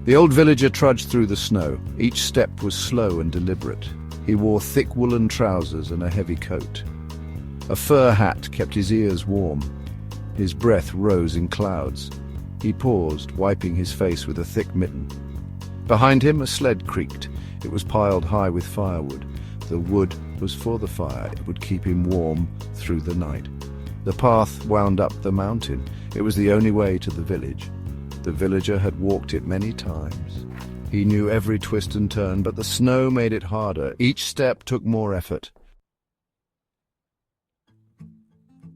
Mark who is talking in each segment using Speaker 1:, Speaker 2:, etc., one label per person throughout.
Speaker 1: The old villager trudged through the snow. Each step was slow and deliberate. He wore thick woolen trousers and a heavy coat. A fur hat kept his ears warm. His breath rose in clouds. He paused, wiping his face with a thick mitten. Behind him, a sled creaked. It was piled high with firewood. The wood was for the fire. It would keep him warm through the night. The path wound up the mountain. It was the only way to the village. The villager had walked it many times. He knew every twist and turn, but the snow made it harder. Each step took more effort.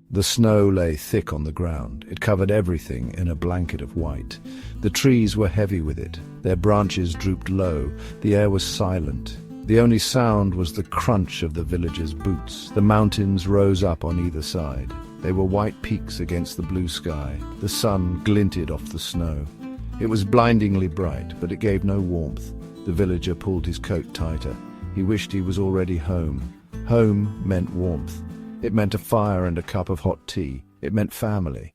Speaker 1: The snow lay thick on the ground. It covered everything in a blanket of white. The trees were heavy with it. Their branches drooped low. The air was silent. The only sound was the crunch of the villagers' boots. The mountains rose up on either side. They were white peaks against the blue sky. The sun glinted off the snow. It was blindingly bright, but it gave no warmth. The villager pulled his coat tighter. He wished he was already home. Home meant warmth. It meant a fire and a cup of hot tea. It meant family.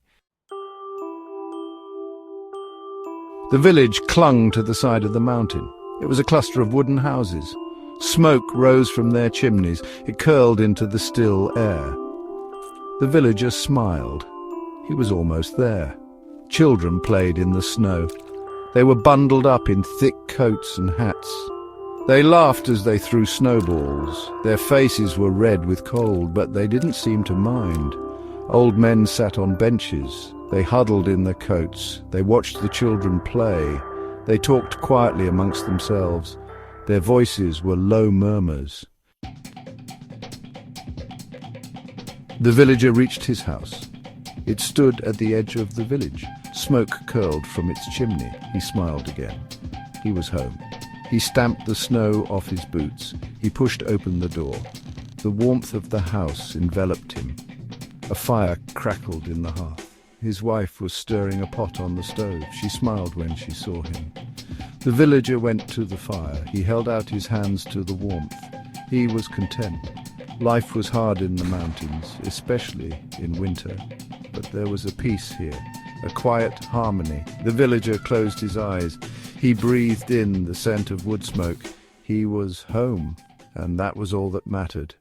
Speaker 1: The village clung to the side of the mountain. It was a cluster of wooden houses. Smoke rose from their chimneys. It curled into the still air. The villager smiled. He was almost there. Children played in the snow. They were bundled up in thick coats and hats. They laughed as they threw snowballs. Their faces were red with cold, but they didn't seem to mind. Old men sat on benches. They huddled in their coats. They watched the children play. They talked quietly amongst themselves. Their voices were low murmurs. The villager reached his house. It stood at the edge of the village. Smoke curled from its chimney. He smiled again. He was home. He stamped the snow off his boots. He pushed open the door. The warmth of the house enveloped him. A fire crackled in the hearth. His wife was stirring a pot on the stove. She smiled when she saw him. The villager went to the fire. He held out his hands to the warmth. He was content. Life was hard in the mountains, especially in winter. But there was a peace here, a quiet harmony. The villager closed his eyes. He breathed in the scent of wood smoke. He was home, and that was all that mattered.